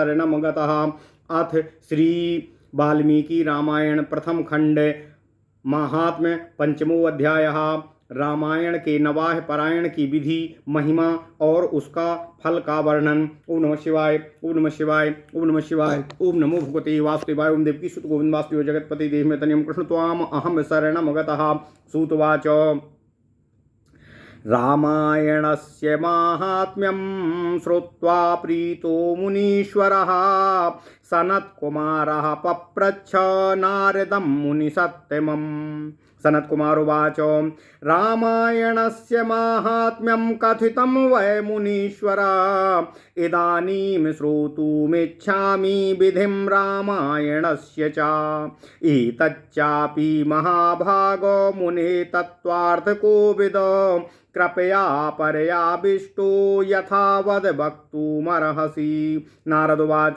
शरणं गतः। अथ श्री वाल्मीकि रामायण प्रथम खंड महात्म्य पंचमो अध्याय। रामायण के नवाह पारायण की विधि, महिमा और उसका फल का वर्णन। ओम नमः शिवाय, ओम नमः शिवाय, ओम नमः शिवाय। ओम नमो भगवते वासुदेवाय। ओम देवकी सुत गोविंद वासुदेव जगत्पति देह में तनियम कृष्ण त्वाम अहम शरणं गतः। सूतवाच रामायणस्य माहात्म्यं श्रुत्वा प्रीतो मुनीश्वरः सनत्कुमारः पप्रच्छ नारदं मुनिसत्तमम्। सनत्कुमार उवाच रामायणस्य माहात्म्यं कथितं वै मुनीश्वर इदानीं श्रोतुमिच्छामि विधिं रामायणस्य च। एतच्चापि महाभागो मुने तत्त्वार्थकोविद कृपया परयाविष्टो यथावद् वक्तुमर्हसि। नारद उवाच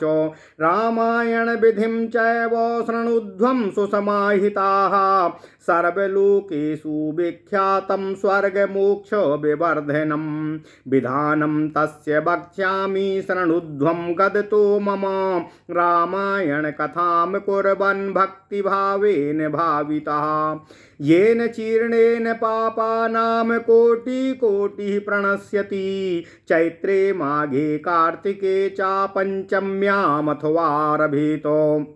रामायण विधिं चैव शृणुध्वं सुसमाहिताः सर्वलोकेषु विख्यातं स्वर्गमोक्ष विवर्धनं विधानं तस्य वक्ष्यामि शृणुध्वं गदतो मम। रामायण कथां कुर्वन् भक्तिभावेन भावितः येन चीर्णेन पापानां कोटिः प्रणश्यति। चैत्रे माघे कार्तिके च पञ्चम्यामथवारभेतो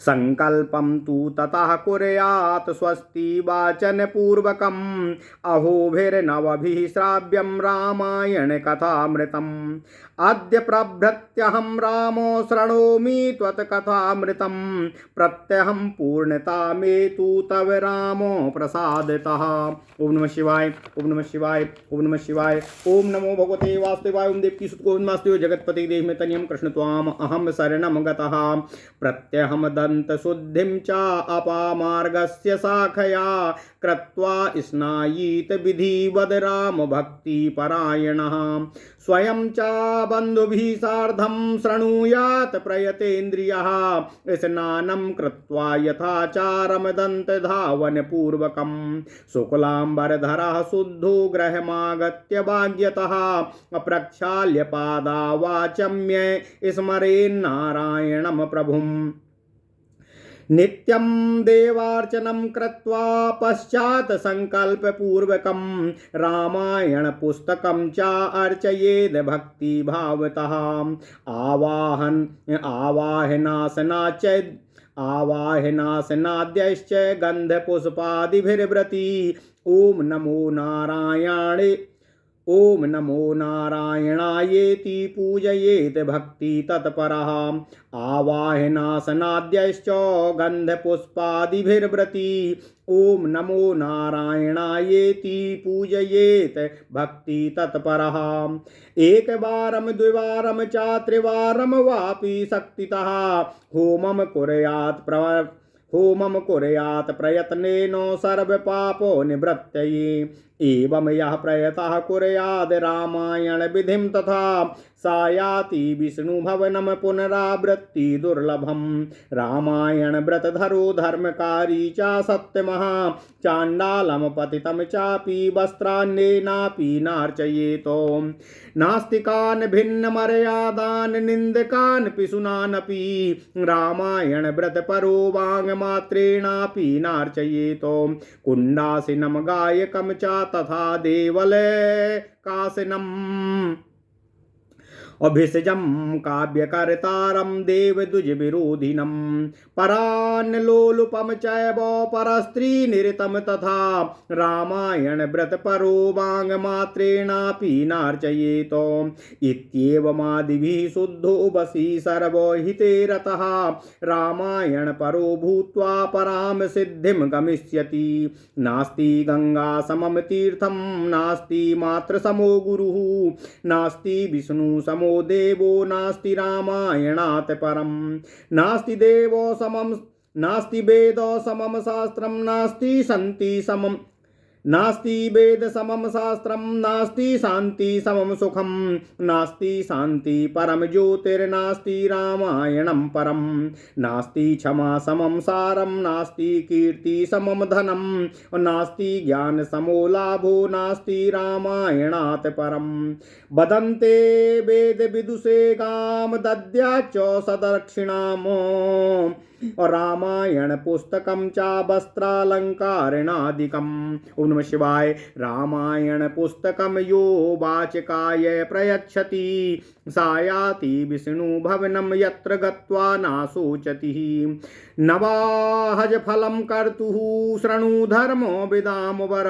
संकल्पं तु ततः कुर्यात् स्वस्ति वाचन पूर्वकम्। अहोभिर्नवभिः श्राव्यं रामायण कथामृतम्। अद्य प्रभृत्यहं रामो शृणोमि त्वत्कथामृतं प्रत्यहं पूर्णता मे तु तव रामो प्रसादतः। ओम नमः शिवाय, ओम नमः शिवाय, ओम नमः शिवाय। ओम नमो भगवते वासुदेवाय। ओम देवकी सुत गोविंद वासुदेव जगत्पति देह में तनियम कृष्ण त्वाम अहम शरणं गतः। प्रत्यहं दंत शुद्धिं च अपामार्गस्य शाखया कृत्वा स्नायीत विधिवद राम भक्ति परायणः। स्वयं च बन्धुभिः सार्धं शृणुयात् प्रयतेन्द्रियः स्नानं कृत्वा यथाचारं दन्तधावन पूर्वकम्। शुक्लाम्बरधरः शुद्धो गृहमागत्य भाग्यतः अप्रक्षाल्य पादावाचम्य स्मरेन्नारायणं प्रभुम्। नित्यं देवार्चनं कृत्वा पश्चात् संकल्पपूर्वकं रामायण पुस्तकं च अर्चयेद् भक्तिभावतः। आवाहनासनाद्यश्च गन्धपुष्पादिभिर्व्रती। ओम नमो नारायणे ओम नमो नारायणायेति पूजयेत् भक्ति तत्परः। आवाहनासनाद्यश्च गन्धपुष्पादिभिर्व्रती। ओम नमो नारायणायेति पूजयेत् भक्ति तत्परः। एकवारं द्विवारं च त्रिवारं वापि शक्तितः होमं कुर्यात् प्रयत्नेन सर्वपापो निवृत्तये। एवं यः प्रयतः कुर्याद् रामायण विधिं तथा सायाति विष्णु भवनं पुनरावृत्ति दुर्लभम्। रामायण व्रतधरो धर्मकारी च सत्यमः चाण्डालं पतितं चापि वस्त्रान्येनापि नार्चयेतो। नास्तिकान् भिन्नमर्यादान् निन्दकान् पिशूनानपि रामायण व्रतपरो वाङ्मात्रेणापि नार्चयेतो। कुण्डासिनं गायकं च तथा देवलकासिनम् अभिषजं काव्यकर्तारं देवद्विजविरोधिनं। परान्लोलुपं चैव परस्त्रीनिरतं तथा रामायण व्रतपरो वाङ्मात्रेणापि नार्चयेतो। इत्येवमादिभिः शुद्धो वशी सर्वहिते रतः रामायण परो भूत्वा परां सिद्धिं गमिष्यति। नास्ति गंगा समं तीर्थं नास्ति मातृसमो गुरुः नास्ति विष्णु समो देवो नास्ति रामायणात् परम्। नास्ति वेदो समं शास्त्रं नास्ति नास्ति वेद समम शास्त्रम नास्ति शांति समम सुखम नास्ति शांति परम ज्योतिर्नास्ति रामायणम परम नास्ति क्षमा समम सारम नास्ति कीर्ति समम धनम नास्ति ज्ञान समो लाभो नास्ति रामायणात् परम बदन्ते वेद विदुषे गाम दद्याच सदक्षिणामो रामायण पुस्तकम चा वस्त्रालंकारिणादिकम। ओम नमः शिवाय। रामायण पुस्तकम यो वाचकाय प्रयच्छति सायाति विष्णु भवनम यत्र गत्वा नाशोचति नवाहज फलम कर्तुः शृणु धर्मो विदाम वर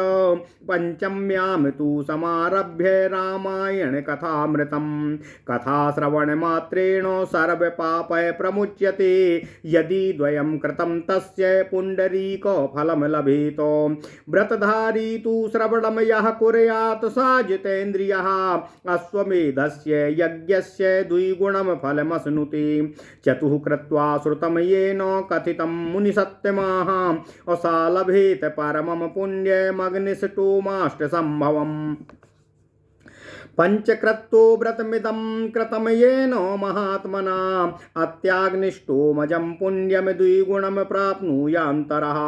पंचम्याम तु समारभ्य रामायण कथामृतम कथा श्रवण मात्रेण सर्व पापय प्रमुच्यते यदि द्वयं कृतं तस्य पुंडरीक फलम लभेतो व्रतधारी तु श्रवणम यः कुर्यात् स जितेन्द्रियः अश्वमेधस्य यज्ञस्य द्विगुणं फलमश्नुते चतुः कृत्वा श्रुतं येन कथितं मुनिसत्तमाः असा लभेत परमं पुण्यमग्निष्टोमाष्टसम्भवम् पंचक्रतो व्रतमिदं कृतं येन महात्मना अत्याग्निष्टोमजं पुण्यं द्विगुणं प्राप्नुयान्तरः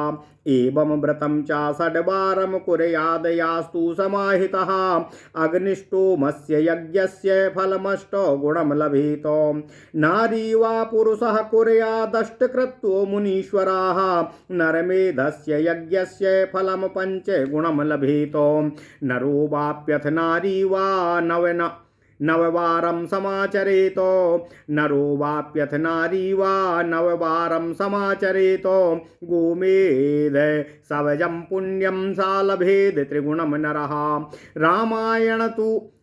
एवं व्रतं च षड्वारं कुर्यादयास्तु समाहितः अग्निष्टोमस्य यज्ञस्य फलमष्टगुणं लभेत नारी वा पुरुषः कुर्यादष्टकृत्वो मुनीश्वराः नरमेधस्य यज्ञस्य फलं पञ्चगुणं लभेत नरो वाप्यथ नारी वा नववारं समाचरेत नरो वाप्यथ नारी वा नववारं समाचरेत गोमेध सवजं पुण्यं सा लभेद त्रिगुणं नरः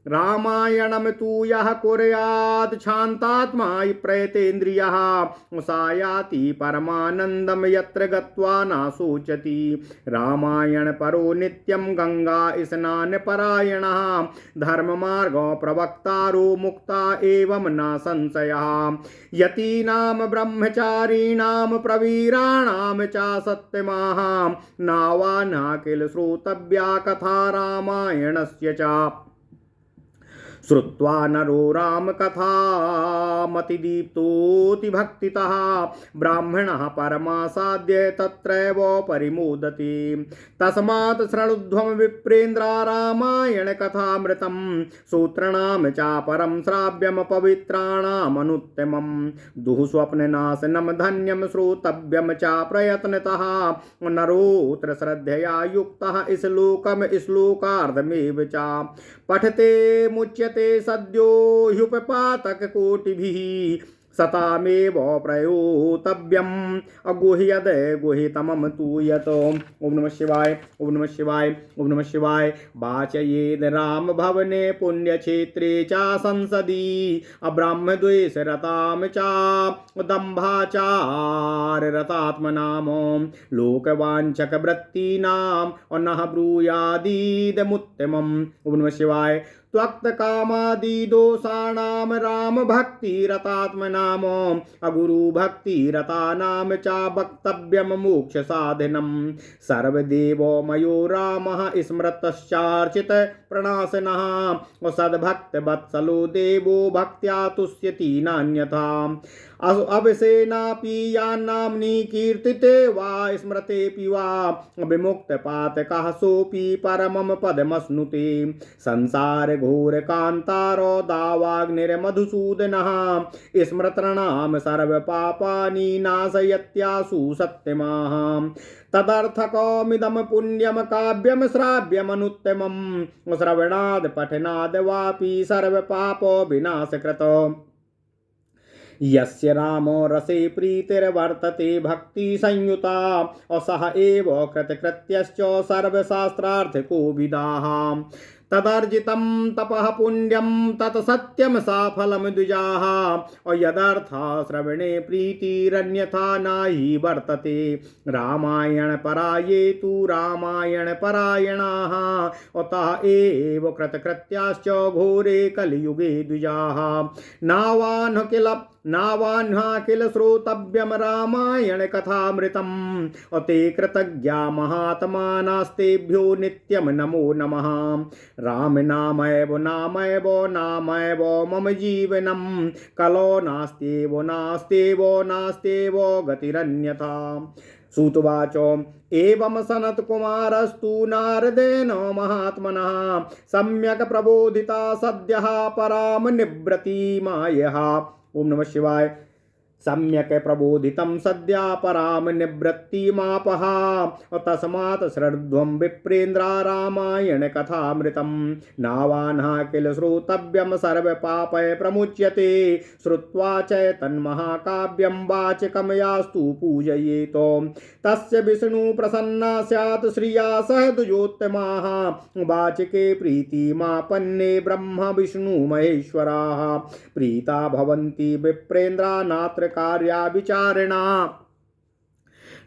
रामायणं तु यः कुर्यात् क्षान्तात्मा प्रयतेन्द्रियः सायाति परमानन्दं यत्र गत्वा नाशोचति रामायण परो नित्यं गंगा स्नानपरायणः धर्ममार्गो प्रवक्तारो मुक्ता एवं न संशयः यतीनां ब्रह्मचारीणां प्रवीराणां च सत्यमाः नावा न किल श्रोतव्या कथा रामायणस्य च श्रुत्वा नरो राम कथामतिदीप्तोति भक्तितः ब्राह्मणः परमासाद्य तत्रैव परिमोदति तस्मात् शृणुध्वं विप्रेन्द्र रामायण कथामृतं सूत्रणां च परं श्राव्यं पवित्राणामनुत्तमं दुःस्वप्ननाशनं धन्यं श्रोतव्यं च प्रयत्नतः नरोऽत्र श्रद्धया युक्तः श्लोकं श्लोकार्धमेव च पठते मुच्यते सद्यो ह्युपपातक कोटिभिः सतामेव प्रयोतव्यम् अगुह्यद गुहितमं तु यत्। ओम नमः शिवाय। ओम नमः शिवाय। ओम नमः शिवाय। वाचयेद राम भवने पुण्यक्षेत्रे च संसदि अब्राह्मद्वेषरतां च दम्भाचाररतात्मनां लोकवाञ्छकवृत्तीनां अनः ब्रूयादीदमुत्तमम्। ओम नमः शिवाय। त्वक्त कामादि दोषाणां राम भक्ति रतात्मनाम अगुरु भक्ति रतानां च वक्तव्यं मोक्ष साधनम् सर्वदेवो मयो रामः स्मृतश्चार्चित प्रणाशनः सद्भक्त वत्सलो देवो भक्त्या तुष्यति नान्यथा अवसेनापि यान्नाम्नि कीर्तिते वा स्मृतेऽपि वा विमुक्तपातकः सोऽपि परमं पदमश्नुते संसार घोर कान्तारो दावाग्निर्मधुसूदनः स्मृतॄणां सर्वपापानि नाशयत्यासु सत्यमाः तदर्थकमिदं पुण्यं काव्यं श्राव्यमनुत्तमं श्रवणाद् पठनाद् वापि सर्वपापो विनाशकृत यस्य रामो रसे प्रीतिर्वर्तते भक्ति संयुता असह एव कृतकृत्यश्च सर्वशास्त्रार्थको विदाः तदर्जितं तपः पुण्यं तत्सत्यं साफलं द्विजाः यदर्था श्रवणे प्रीतिरन्यथा नाहि वर्तते रामायण पराये तु रामायण परायणाः अतः एव कृतकृत्याश्च घोरे कलियुगे द्विजाः नावान् किल नावाह्ना किल श्रोतव्यम रामायण कथामृतम् अते कृतज्ञा महात्मानास्तेभ्यो नित्यम नमो नमः। राम नामैव नामैव नामैव मम जीवनम् कलो नास्त्येव नास्त्येव नास्त्येव गतिरन्यथा। सूतवाच एवं सनत्कुमारस्तु नारदेन महात्मनः सम्यक् प्रबोधिता सद्यः पराम निवृत्ति मायः। ओम नमः शिवाय। सम्यक् प्रबोधितं सद्या पराम निवृत्तिमापः तस्मात् श्रद्धं विप्रेन्द्रा रामायण कथामृतं नावान्हा किल श्रोतव्यं सर्वपापै प्रमुच्यते श्रुत्वा च तन्महाकाव्यं वाचकं यास्तु पूजयेत् तस्य विष्णु प्रसन्ना स्यात् श्रिया सह द्विजोत्तमाः वाचके प्रीतिमापन्ने ब्रह्म विष्णु महेश्वराः प्रीता भवन्ति विप्रेन्द्रा नात्र कार्या विचारिणा।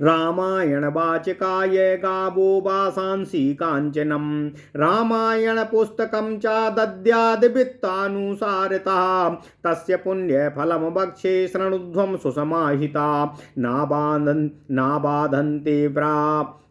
रामायण वाचकाय गावो वासांसि कांचनम रामायण पुस्तकं च दद्याद् वित्तानुसारितः तस्य पुण्य फलम भक्षे शृणुध्वं सुसमाहिता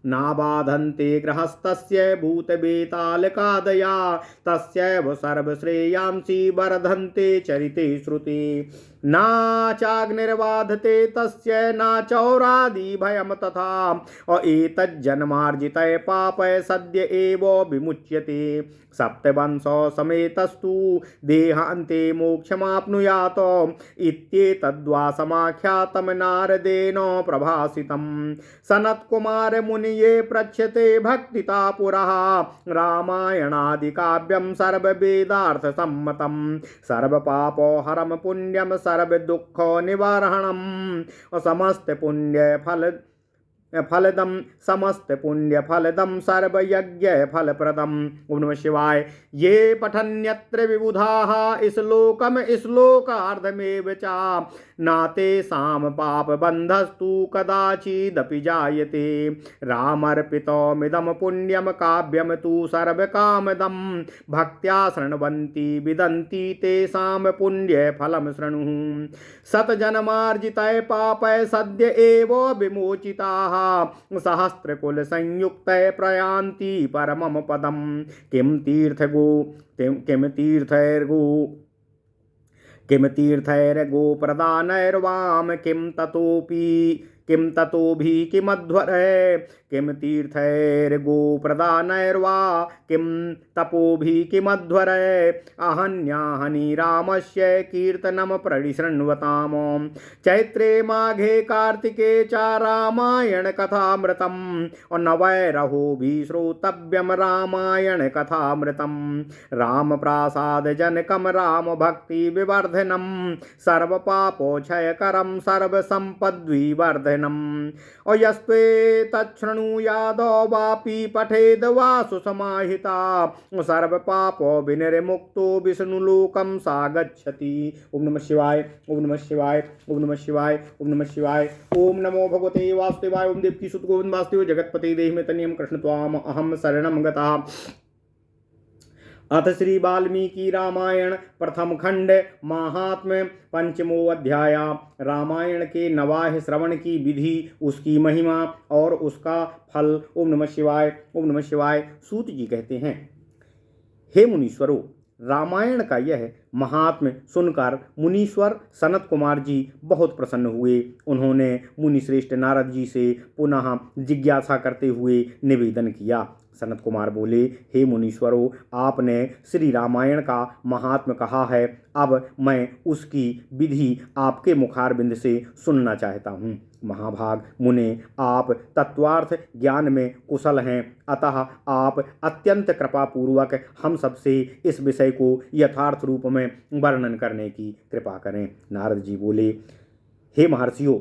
नाबाधन्ते गृहस्थस्य भूतवेतालकादया तस्यैव सर्वश्रेयांसि वर्धन्ते चरिते श्रुते ना चाग्निर्बाधते तस्य ना चौरादि भयम तथा एतज्जन्मार्जितः पापः सद्य एव विमुच्यते सप्तवंशो समेतस्तु देहान्ते मोक्षमाप्नुयात् इत्येतद्वा समाख्यातं नारदेन प्रभासितं। सनत्कुमार मुनिये पृच्छते भक्तिता पुरः रामायणादिकाव्यं सर्ववेदार्थसम्मतं सर्वपापोहरं पुण्यं सर्वदुःख निवारणं समस्त पुण्य फलदम सर्वयज्ञ फलप्रदम। ओम नमः शिवाय। ये पठन्यत्र विबुधाः श्लोकम श्लोकार्धमेव च नातेषां पापबन्धस्तु कदाचिदपि जायते रामर्पितमिदं पुण्यं काव्यं तु सर्वकामदं भक्त्या शृण्वन्ति विदन्ति तेषां पुण्यफलं शृणुः शतजन्मार्जितः पापः सद्य एव विमोचिताः सहस्रकुल संयुक्त प्रयान्ति परमं पदम् किम तीर्थैर्गो प्रदानैर्वाम किम ततोभि किमध्वरै किम तीर्थैर्गो प्रदानैर्वा किम तपोभि किमध्वरै अहन्याहनि रामस्य कीर्तनं प्रणिशृण्वताम् चैत्रे माघे कार्तिके च रामायण कथामृतं नवैरहोभि श्रोतव्यं रामायण कथामृतं राम प्रसाद जनकं राम भक्ति विवर्धनं सर्वपापोक्षयकरं सर्वसम्पद्विवर्धनम् यस्त्वे तच्छृणुयाद वापि पठेद वा सुसमाहिता सर्वपापो विनिर्मुक्तो विष्णुलोकं सागच्छति। ओम नमः शिवाय। ओम नमः शिवाय। ओम नमः शिवाय। ओम नमः शिवाय। ओम नमो भगवते वासुदेवाय। ओम देवकी सुत गोविंद वासुदेव जगतपते देहि में तनियम कृष्ण त्वाम अहम शरणं गतः। अथ श्री वाल्मीकि रामायण प्रथम खंड महात्म्य पंचमो अध्याय रामायण के नवाह श्रवण की विधि उसकी महिमा और उसका फल। ओम नमः शिवाय। ओम नमः शिवाय। सूत जी कहते हैं, हे मुनीश्वरों, रामायण का यह महात्म्य सुनकर मुनीश्वर सनत कुमार जी बहुत प्रसन्न हुए। उन्होंने मुनिश्रेष्ठ नारद जी से पुनः जिज्ञासा करते हुए निवेदन किया। सनत कुमार बोले, हे मुनीश्वरों, आपने श्री रामायण का महात्म्य कहा है, अब मैं उसकी विधि आपके मुखारबिंद से सुनना चाहता हूँ। महाभाग मुने, आप तत्वार्थ ज्ञान में कुशल हैं, अतः आप अत्यंत कृपापूर्वक हम सबसे इस विषय को यथार्थ रूप में वर्णन करने की कृपा करें। नारद जी बोले, हे महर्षियों,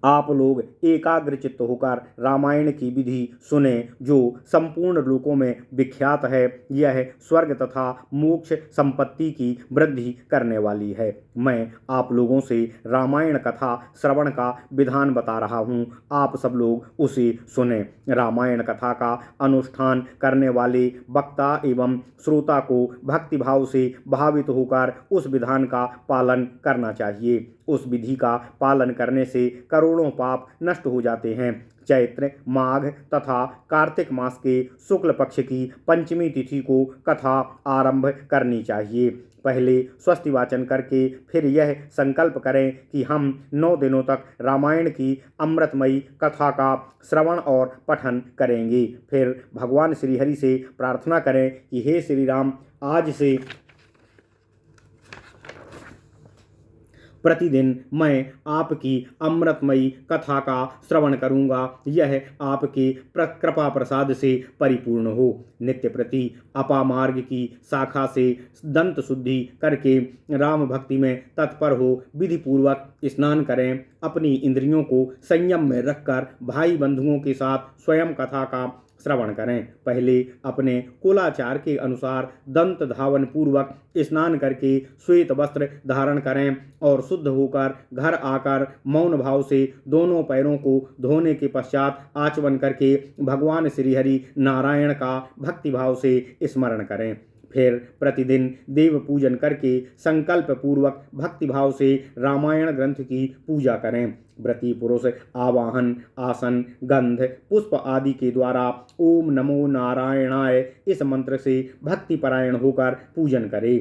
आप लोग एकाग्रचित्त होकर रामायण की विधि सुने, जो संपूर्ण लोकों में विख्यात है। यह स्वर्ग तथा मोक्ष संपत्ति की वृद्धि करने वाली है। मैं आप लोगों से रामायण कथा श्रवण का विधान बता रहा हूँ, आप सब लोग उसे सुने। रामायण कथा का अनुष्ठान करने वाले वक्ता एवं श्रोता को भक्तिभाव से भावित होकर उस विधान का पालन करना चाहिए। उस विधि का पालन करने से करोड़ों पाप नष्ट हो जाते हैं। चैत्र, माघ तथा कार्तिक मास के शुक्ल पक्ष की पंचमी तिथि को कथा आरंभ करनी चाहिए। पहले स्वस्ति वाचन करके फिर यह संकल्प करें कि हम 9 दिनों तक रामायण की अमृतमयी कथा का श्रवण और पठन करेंगे। फिर भगवान श्रीहरि से प्रार्थना करें कि हे श्री राम, आज से प्रतिदिन मैं आपकी अमृतमयी कथा का श्रवण करूंगा। यह आपके कृपा प्रसाद से परिपूर्ण हो। नित्य प्रति अपामार्ग की शाखा से दंत शुद्धि करके राम भक्ति में तत्पर हो विधि पूर्वक स्नान करें। अपनी इंद्रियों को संयम में रखकर भाई बंधुओं के साथ स्वयं कथा का श्रवण करें। पहले अपने कुलाचार के अनुसार दंत धावन पूर्वक स्नान करके श्वेत वस्त्र धारण करें और शुद्ध होकर घर आकर मौन भाव से दोनों पैरों को धोने के पश्चात आचमन करके भगवान श्रीहरि नारायण का भक्तिभाव से स्मरण करें। फिर प्रतिदिन देव पूजन करके संकल्प पूर्वक भक्तिभाव से रामायण ग्रंथ की पूजा करें। व्रती पुरुष आवाहन, आसन, गंध, पुष्प आदि के द्वारा ओम नमो नारायणाय इस मंत्र से भक्तिपरायण होकर पूजन करे।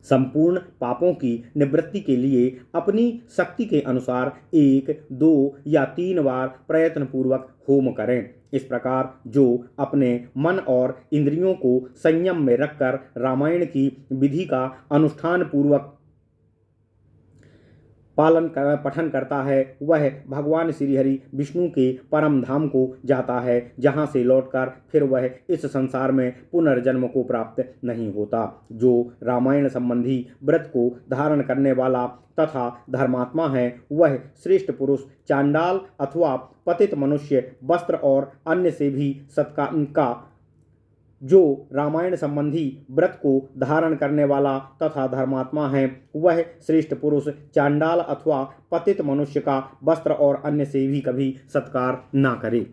संपूर्ण पापों की निवृत्ति के लिए अपनी शक्ति के अनुसार 1, 2 या 3 बार प्रयत्न पूर्वक होम करें। इस प्रकार जो अपने मन और इंद्रियों को संयम में रखकर रामायण की विधि का अनुष्ठान पूर्वक पठन करता है, वह भगवान श्रीहरि विष्णु के परम धाम को जाता है, जहाँ से लौटकर फिर वह इस संसार में पुनर्जन्म को प्राप्त नहीं होता। जो रामायण संबंधी व्रत को धारण करने वाला तथा धर्मात्मा है, वह श्रेष्ठ पुरुष, चांडाल अथवा पतित मनुष्य, वस्त्र और अन्य से भी सत्कार का जो रामायण संबंधी व्रत को धारण करने वाला तथा धर्मात्मा है, वह श्रेष्ठ पुरुष चांडाल अथवा पतित मनुष्य का वस्त्र और अन्य से भी कभी सत्कार ना करे।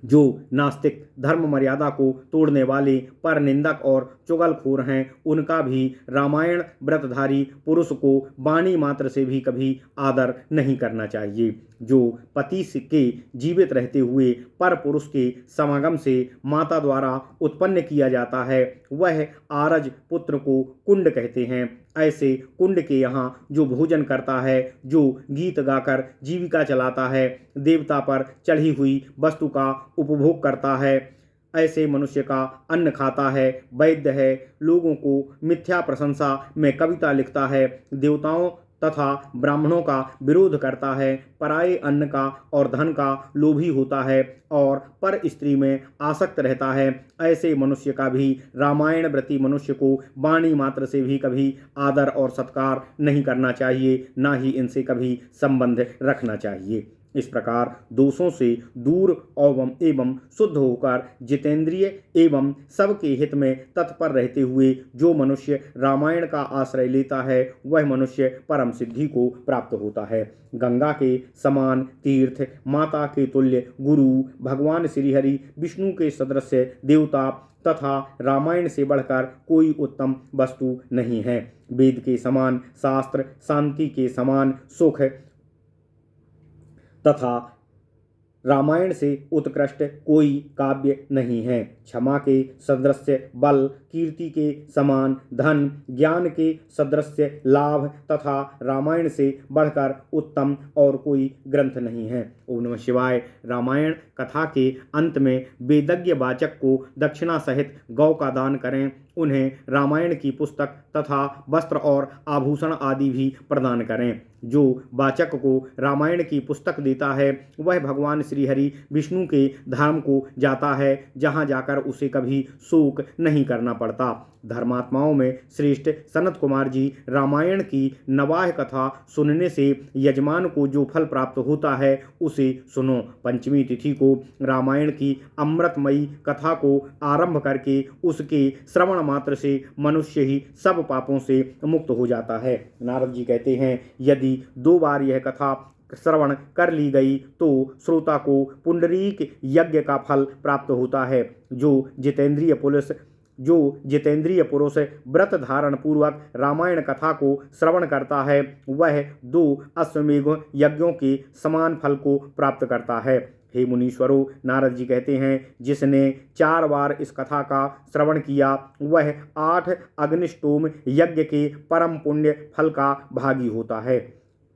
जो नास्तिक, धर्म मर्यादा को तोड़ने वाले, पर निंदक और चुगलखोर हैं, उनका भी रामायण व्रतधारी पुरुष को वाणी मात्र से भी कभी आदर नहीं करना चाहिए। जो पति के जीवित रहते हुए पर पुरुष के समागम से माता द्वारा उत्पन्न किया जाता है, वह आरज पुत्र को कुंड कहते हैं। ऐसे कुंड के यहाँ जो भोजन करता है, जो गीत गाकर जीविका चलाता है, देवता पर चढ़ी हुई वस्तु का उपभोग करता है, ऐसे मनुष्य का अन्न खाता है, वैद्य है, लोगों को मिथ्या प्रशंसा में कविता लिखता है, देवताओं तथा ब्राह्मणों का विरोध करता है, पराये अन्न का और धन का लोभी होता है और पर स्त्री में आसक्त रहता है, ऐसे मनुष्य का भी रामायण व्रती मनुष्य को वाणी मात्र से भी कभी आदर और सत्कार नहीं करना चाहिए, ना ही इनसे कभी संबंध रखना चाहिए। इस प्रकार दोषों से दूर एवं शुद्ध होकर जितेंद्रिय एवं सबके हित में तत्पर रहते हुए जो मनुष्य रामायण का आश्रय लेता है, वह मनुष्य परम सिद्धि को प्राप्त होता है। गंगा के समान तीर्थ, माता के तुल्य गुरु, भगवान श्रीहरि विष्णु के सदृश देवता तथा रामायण से बढ़कर कोई उत्तम वस्तु नहीं है। वेद के समान शास्त्र, शांति के समान सुख तथा रामायण से उत्कृष्ट कोई काव्य नहीं है। क्षमा के सदृश बल, कीर्ति के समान धन, ज्ञान के सदृश लाभ तथा रामायण से बढ़कर उत्तम और कोई ग्रंथ नहीं है। ओम नमः शिवाय। रामायण कथा के अंत में वेदज्ञ वाचक को दक्षिणा सहित गौ का दान करें। उन्हें रामायण की पुस्तक तथा वस्त्र और आभूषण आदि भी प्रदान करें। जो वाचक को रामायण की पुस्तक देता है वह भगवान श्री हरि विष्णु के धाम को जाता है, जहाँ जाकर उसे कभी शोक नहीं करना पड़ता। धर्मात्माओं में श्रेष्ठ सनत कुमार जी, रामायण की नवाह कथा सुनने से यजमान को जो फल प्राप्त होता है उसे सुनो। पंचमी तिथि को रामायण की अमृतमयी कथा को आरंभ करके उसके श्रवण मात्र से मनुष्य ही सब पापों से मुक्त हो जाता है। नारद जी कहते हैं, यदि 2 बार यह कथा श्रवण कर ली गई तो श्रोता को पुंडरीक यज्ञ का फल प्राप्त होता है। जो जितेंद्रिय पुरुष व्रत धारण पूर्वक रामायण कथा को श्रवण करता है वह 2 अश्वमेध यज्ञों के समान फल को प्राप्त करता है। हे मुनीश्वरों, नारद जी कहते हैं, जिसने 4 बार इस कथा का श्रवण किया वह 8 अग्निष्टोम यज्ञ के परम पुण्य फल का भागी होता है।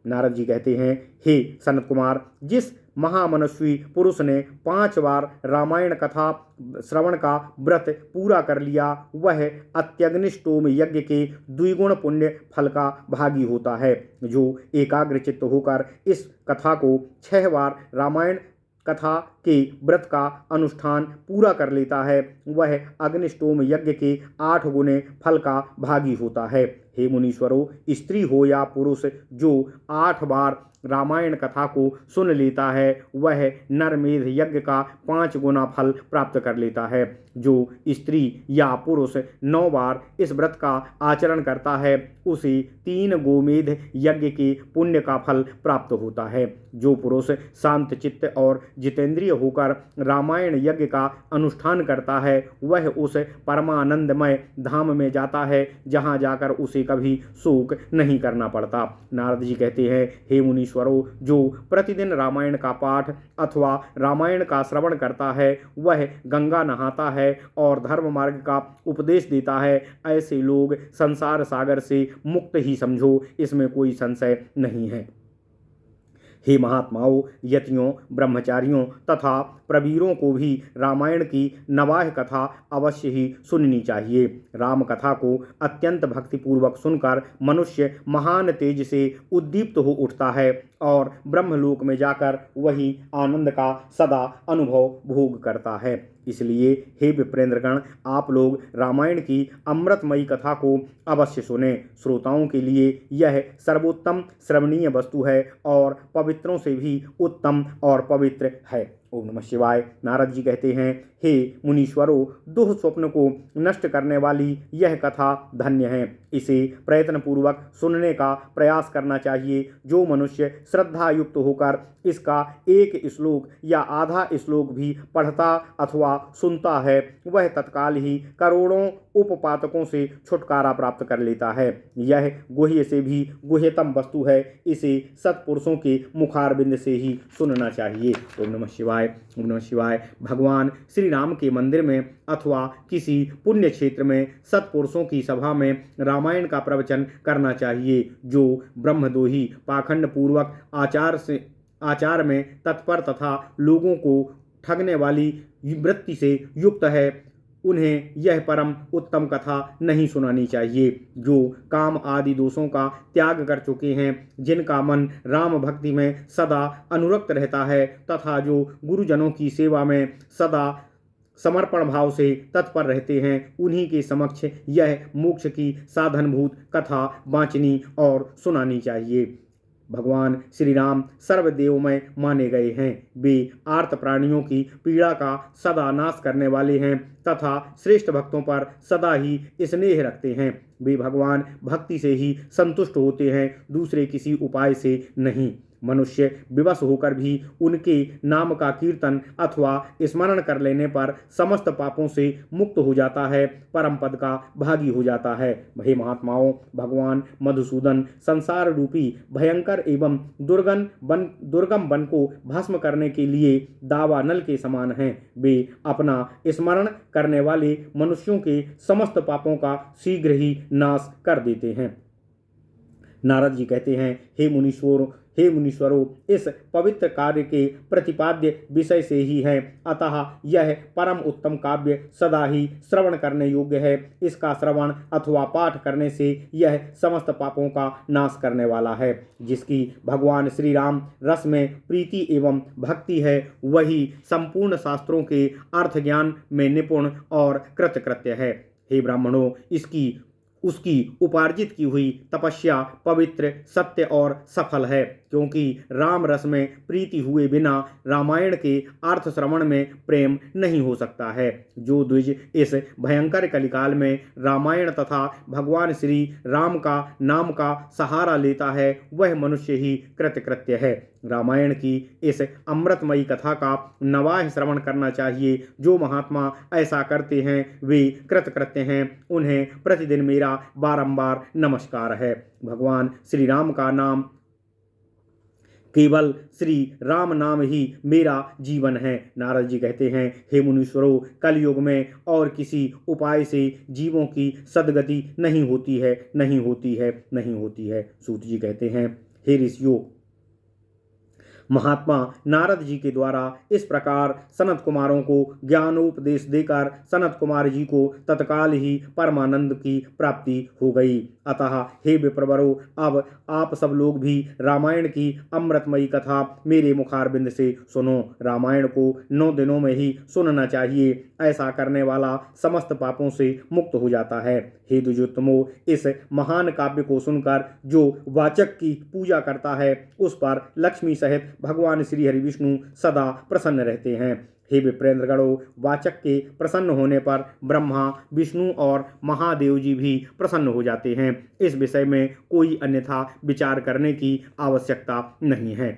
नारद जी कहते हैं, हे सनत कुमार, जिस महामनस्वी पुरुष ने 5 बार रामायण कथा श्रवण का व्रत पूरा कर लिया वह अत्यग्निष्टोम यज्ञ के द्विगुण पुण्य फल का भागी होता है। जो एकाग्रचित्त होकर इस कथा को 6 बार रामायण कथा के व्रत का अनुष्ठान पूरा कर लेता है वह अग्निष्टोम यज्ञ के 8 गुने फल का भागी होता है। हे मुनीश्वरों, स्त्री हो या पुरुष जो 8 बार रामायण कथा को सुन लेता है वह नरमेध यज्ञ का 5 गुना फल प्राप्त कर लेता है। जो स्त्री या पुरुष 9 बार इस व्रत का आचरण करता है उसे 3 गोमेध यज्ञ के पुण्य का फल प्राप्त होता है। जो पुरुष शांत चित्त और जितेंद्रिय होकर रामायण यज्ञ का अनुष्ठान करता है वह उस परमानंदमय धाम में जाता है जहाँ जाकर उसे कभी शोक नहीं करना पड़ता। नारद जी कहते हैं, हे मुनीश्वरों, जो प्रतिदिन रामायण का पाठ अथवा रामायण का श्रवण करता है वह गंगा नहाता है और धर्म मार्ग का उपदेश देता है। ऐसे लोग संसार सागर से मुक्त ही समझो, इसमें कोई संशय नहीं है। हे महात्माओं, यतियों, ब्रह्मचारियों तथा प्रवीरों को भी रामायण की नवाह कथा अवश्य ही सुननी चाहिए। राम कथा को अत्यंत भक्तिपूर्वक सुनकर मनुष्य महान तेज से उद्दीप्त हो उठता है और ब्रह्मलोक में जाकर वही आनंद का सदा अनुभव भोग करता है। इसलिए हे विप्रेंद्रगण, आप लोग रामायण की अमृतमयी कथा को अवश्य सुने। श्रोताओं के लिए यह सर्वोत्तम श्रवणीय वस्तु है और पवित्रों से भी उत्तम और पवित्र है। ओम नमः शिवाय। नारद जी कहते हैं, हे मुनीश्वरों, दुह स्वप्न को नष्ट करने वाली यह कथा धन्य है। इसे प्रयत्न पूर्वक सुनने का प्रयास करना चाहिए। जो मनुष्य श्रद्धा युक्त होकर इसका एक श्लोक या आधा श्लोक भी पढ़ता अथवा सुनता है वह तत्काल ही करोड़ों उपपातकों से छुटकारा प्राप्त कर लेता है। यह गुह्य से भी गुह्यतम वस्तु है। इसे सत्पुरुषों के मुखारबिंद से ही सुनना चाहिए। ओम नमः शिवाय। ओम नमः शिवाय। भगवान श्री राम के मंदिर में अथवा किसी पुण्य क्षेत्र में सत्पुरुषों की सभा में रामायण का प्रवचन करना चाहिए। जो ब्रह्मद्रोही पाखंड पूर्वक आचार में तत्पर तथा लोगों को ठगने वाली वृत्ति से युक्त है उन्हें यह परम उत्तम कथा नहीं सुनानी चाहिए। जो काम आदि दोषों का त्याग कर चुके हैं, जिनका मन राम भक्ति में सदा अनुरक्त रहता है तथा जो गुरुजनों की सेवा में सदा समर्पण भाव से तत्पर रहते हैं, उन्हीं के समक्ष यह मोक्ष की साधनभूत कथा वांचनी और सुनानी चाहिए। भगवान श्री राम सर्वदेवमय माने गए हैं। वे आर्त प्राणियों की पीड़ा का सदा नाश करने वाले हैं तथा श्रेष्ठ भक्तों पर सदा ही स्नेह रखते हैं। वे भगवान भक्ति से ही संतुष्ट होते हैं, दूसरे किसी उपाय से नहीं। मनुष्य विवश होकर भी उनके नाम का कीर्तन अथवा स्मरण कर लेने पर समस्त पापों से मुक्त हो जाता है, परम पद का भागी हो जाता है। हे महात्माओं, भगवान मधुसूदन संसार रूपी भयंकर एवं दुर्गम वन को भस्म करने के लिए दावानल के समान हैं। वे अपना स्मरण करने वाले मनुष्यों के समस्त पापों का शीघ्र ही नाश कर देते हैं। नारद जी कहते हैं, हे मुनीश्वरों, इस पवित्र कार्य के प्रतिपाद्य विषय से ही है, अतः यह परम उत्तम काव्य सदा ही श्रवण करने योग्य है। इसका श्रवण अथवा पाठ करने से यह समस्त पापों का नाश करने वाला है। जिसकी भगवान श्री राम रस में प्रीति एवं भक्ति है, वही संपूर्ण शास्त्रों के अर्थ ज्ञान में निपुण और कृतकृत्य है। हे ब्राह्मणों, उसकी उपार्जित की हुई तपस्या पवित्र, सत्य और सफल है, क्योंकि राम रस में प्रीति हुए बिना रामायण के अर्थ श्रवण में प्रेम नहीं हो सकता है। जो द्विज इस भयंकर कलिकाल में रामायण तथा भगवान श्री राम का नाम का सहारा लेता है, वह मनुष्य ही कृतकृत्य है। रामायण की इस अमृतमयी कथा का नवाह श्रवण करना चाहिए। जो महात्मा ऐसा करते हैं वे कृतकृत्य हैं। उन्हें प्रतिदिन मेरा बारंबार नमस्कार है। भगवान श्री राम का नाम, केवल श्री राम नाम ही मेरा जीवन है। नारद जी कहते हैं, हे मुनीश्वरों, कलयुग में और किसी उपाय से जीवों की सद्गति नहीं होती है। सूत जी कहते हैं, हे ऋषियों, महात्मा नारद जी के द्वारा इस प्रकार सनत कुमारों को ज्ञानोपदेश देकर सनत कुमार जी को तत्काल ही परमानंद की प्राप्ति हो गई। अतः हे विप्रवरों, अब आप सब लोग भी रामायण की अमृतमयी कथा मेरे मुखारबिंद से सुनो। रामायण को 9 दिनों में ही सुनना चाहिए। ऐसा करने वाला समस्त पापों से मुक्त हो जाता है। हे द्विजोत्तमो, इस महान काव्य को सुनकर जो वाचक की पूजा करता है, उस पर लक्ष्मी सहित भगवान श्री हरि विष्णु सदा प्रसन्न रहते हैं। हे विप्रेंद्रगणों, वाचक के प्रसन्न होने पर ब्रह्मा, विष्णु और महादेव जी भी प्रसन्न हो जाते हैं। इस विषय में कोई अन्यथा विचार करने की आवश्यकता नहीं है।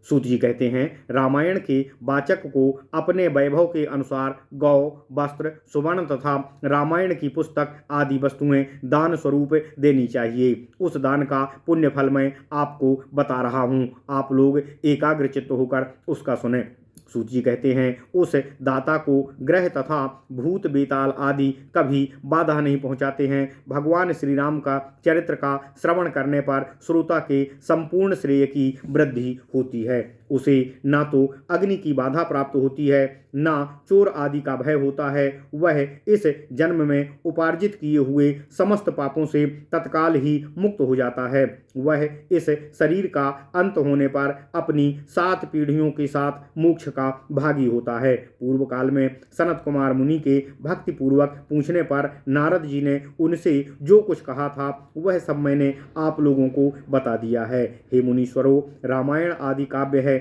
सूत जी कहते हैं, रामायण के वाचक को अपने वैभव के अनुसार गौ, वस्त्र, सुवर्ण तथा रामायण की पुस्तक आदि वस्तुएं दान स्वरूप देनी चाहिए। उस दान का पुण्य फल मैं आपको बता रहा हूँ। आप लोग एकाग्रचित्त होकर उसका सुने। सूत जी कहते हैं, उस दाता को ग्रह तथा भूत बेताल आदि कभी बाधा नहीं पहुंचाते हैं। भगवान श्री राम का चरित्र का श्रवण करने पर श्रोता के संपूर्ण श्रेय की वृद्धि होती है। उसे ना तो अग्नि की बाधा प्राप्त होती है, ना चोर आदि का भय होता है। वह इस जन्म में उपार्जित किए हुए समस्त पापों से तत्काल ही मुक्त हो जाता है। वह इस शरीर का अंत होने पर अपनी 7 पीढ़ियों के साथ मोक्ष का भागी होता है। पूर्व काल में सनत कुमार मुनि के भक्ति पूर्वक पूछने पर नारद जी ने उनसे जो कुछ कहा था, वह सब मैंने आप लोगों को बता दिया है। हे मुनीश्वरों, रामायण आदि काव्य है,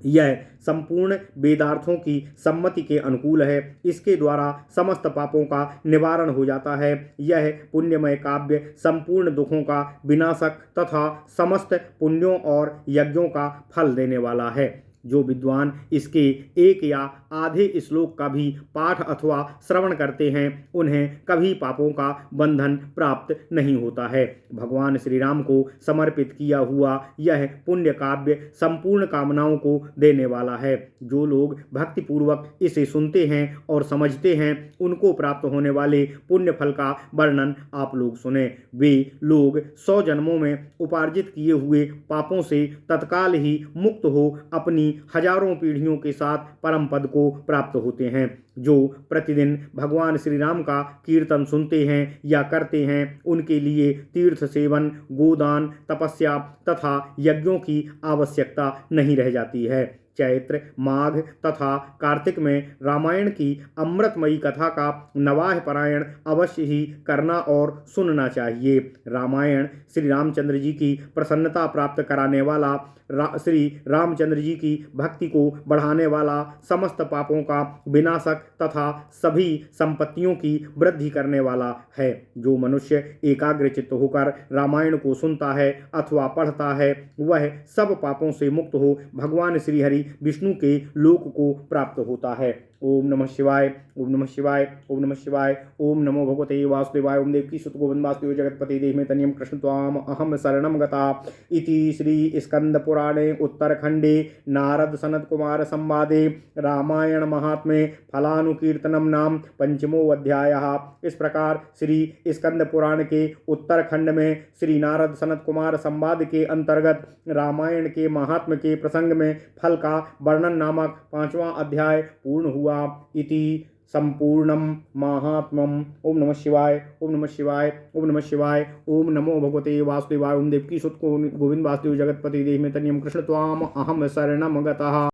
यह संपूर्ण वेदार्थों की सम्मति के अनुकूल है। इसके द्वारा समस्त पापों का निवारण हो जाता है। यह पुण्यमय काव्य संपूर्ण दुखों का विनाशक तथा समस्त पुण्यों और यज्ञों का फल देने वाला है। जो विद्वान इसके एक या आधे श्लोक का भी पाठ अथवा श्रवण करते हैं, उन्हें कभी पापों का बंधन प्राप्त नहीं होता है। भगवान श्री राम को समर्पित किया हुआ यह पुण्य काव्य संपूर्ण कामनाओं को देने वाला है। जो लोग भक्ति पूर्वक इसे सुनते हैं और समझते हैं, उनको प्राप्त होने वाले पुण्य फल का वर्णन आप लोग सुने। वे लोग 100 जन्मों में उपार्जित किए हुए पापों से तत्काल ही मुक्त हो अपनी हजारों पीढ़ियों के साथ परम पद को प्राप्त होते हैं। जो प्रतिदिन भगवान श्री राम का कीर्तन सुनते हैं या करते हैं, उनके लिए तीर्थ सेवन, गोदान, तपस्या तथा यज्ञों की आवश्यकता नहीं रह जाती है। चैत्र, माघ तथा कार्तिक में रामायण की अमृतमयी कथा का नवाह पारायण अवश्य ही करना और सुनना चाहिए। रामायण श्री रामचंद्र जी की प्रसन्नता प्राप्त कराने वाला, श्री रामचंद्र जी की भक्ति को बढ़ाने वाला, समस्त पापों का विनाशक तथा सभी संपत्तियों की वृद्धि करने वाला है। जो मनुष्य एकाग्रचित्त होकर रामायण को सुनता है अथवा पढ़ता है, वह सब पापों से मुक्त हो भगवान श्री हरि विष्णु के लोक को प्राप्त होता है। ओम नमः शिवाय, ओम नमः शिवाय, ओम नमः शिवाय, ओम नमो भगवते वासुदेवाय, ओम देवकी सुत गोविंद वासुदेव जगतपति देहि तनियम कृष्ण त्वाम अहम शरणम गता। इति श्री स्कंद पुराणे उत्तरखंडे नारद सनत कुमार संवादे रामायण महात्म्ये फलानुकीर्तनम नाम पंचमो अध्यायः। इस प्रकार श्री स्कंद पुराण के उत्तरखंड में श्री नारद सनत कुमार संवाद के अंतर्गत रामायण के महात्म्य के प्रसंग में फल का वर्णन नामक 5वां अध्याय पूर्ण हुआ। इति संपूर्णम महात्म्यम। ओम नमः शिवाय, ओम नमः शिवाय, ओम नमः शिवाय, ओम नमो भगवते वासुदेवाय, ओम देवकी सुत गोविंद वासुदेव जगतपति देहि तनियम कृष्ण त्वाम अहम शरणम गतः।